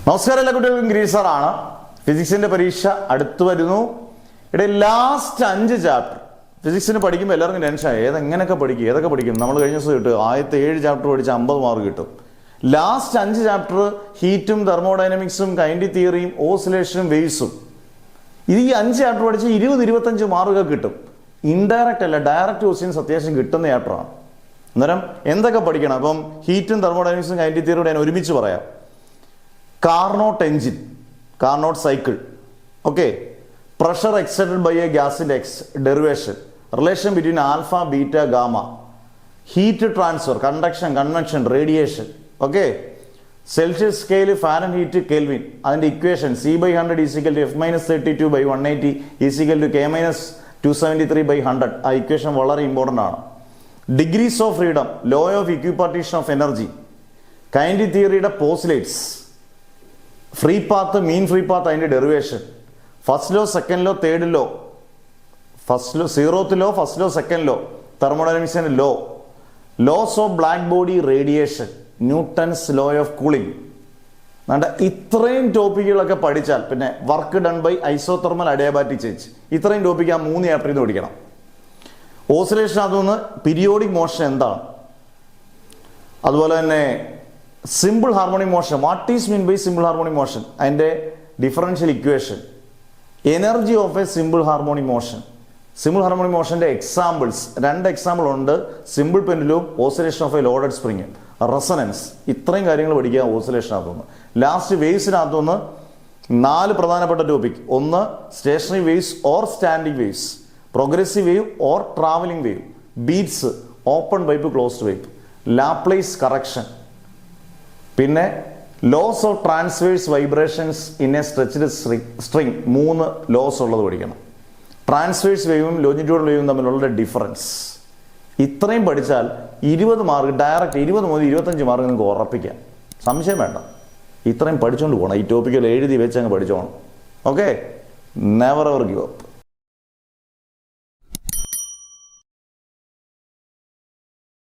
നമസ്കാരം, എല്ലാ കുട്ടികൾക്കും ഗിരീഷ് സാറാണ്. ഫിസിക്സിന്റെ പരീക്ഷ അടുത്തു വരുന്നു. ഇവിടെ ലാസ്റ്റ് 5 ചാപ്റ്റർ ഫിസിക്സിന് പഠിക്കുമ്പോൾ എല്ലാവർക്കും ടെൻഷൻ ഏതൊക്കെ പഠിക്കും. നമ്മൾ കഴിഞ്ഞ ദിവസം കിട്ടും ആദ്യത്തെ 7 ചാപ്റ്റർ പഠിച്ച് 50 മാർക്ക് കിട്ടും. ലാസ്റ്റ് 5 ചാപ്റ്റർ ഹീറ്റും തെർമോഡൈനമിക്സും കൈൻഡിക് തിയറിയും ഓസിലേഷനും വേവ്സും. ഈ 5 ചാപ്റ്റർ പഠിച്ച് 20-25 മാർക്ക് കിട്ടും. ഇൻഡയറക്റ്റ് അല്ല, ഡയറക്റ്റ് ക്വസ്റ്റ്യൻസ് അത്യാവശ്യം കിട്ടുന്ന ചാപ്റ്ററാണ്. അന്നേരം എന്തൊക്കെ പഠിക്കണം? അപ്പം ഹീറ്റും തെർമോഡൈനമിക്സും കൈൻഡിക് തിയറിയുടെ ഞാൻ ഒരുമിച്ച് പറയാം. Carnot engine, Carnot cycle, okay. Pressure excited by a ഗ്യാസിന്റെ derivation, relation between alpha beta gamma, heat transfer, conduction, convection, radiation, okay. Celsius scale, Fahrenheit, Kelvin, അതിന്റെ ഇക്വേഷൻ C/100 = F-32/180 = K-273/100. ആ ഇക്വേഷൻ വളരെ ഇമ്പോർട്ടൻ്റ് ആണ്. Degrees of freedom, law of equipartition of energy, kinetic തിയറിയുടെ postulates, free path, mean free path, അതിന്റെ derivation, first law, second law, third law, first law, 0th law, first law, second law, തെർമോഡൈനമിക്സിന്റെ law, laws of black body radiation, Newton's law of cooling. ഇത്രയും ടോപ്പിക്കുകളൊക്കെ പഠിച്ചാൽ പിന്നെ work done by isothermal adiabatic change, ഇത്രയും topic ആ 3 ചാപ്റ്ററിൽ നിന്ന് പഠിക്കണം. ഓസിലേഷൻ, അതൊന്ന് പീരിയോഡിക് മോഷൻ എന്താണ്, അതുപോലെ തന്നെ simple harmonic motion, what is mean by simple harmonic motion, അതിന്റെ differential equation, energy of a simple harmonic motion. Simple harmonic മോഷന്റെ എക്സാമ്പിൾസ് 2 എക്സാമ്പിൾ ഉണ്ട്. Simple pendulum, oscillation of a loaded spring, resonance. ഇത്രയും കാര്യങ്ങൾ പഠിക്കുക ഓസിലേഷനകത്തുനിന്ന്. Last വേവ്സിനകത്തുനിന്ന് 4 പ്രധാനപ്പെട്ട topic. ഒന്ന് stationary waves or standing waves, progressive wave or travelling wave, beats, open pipe, closed pipe, Laplace correction, പിന്നെ laws of transverse vibrations in a stretched string. 3 laws ഉള്ളത് പഠിക്കണം. Transverse വേവും longitudinal വേവും തമ്മിലുള്ള ഡിഫറൻസ്. ഇത്രയും പഠിച്ചാൽ 20 മാർക്ക് ഡയറക്റ്റ്, 20 മുതൽ 25 mark നിങ്ങൾക്ക് ഉറപ്പിക്കാം, സംശയം വേണ്ട. ഇത്രയും പഠിച്ചുകൊണ്ട് പോകണം. ഈ ടോപ്പിക്കുകൾ എഴുതി വെച്ച് അങ്ങ് പഠിച്ചോണം. Okay, never ever give up.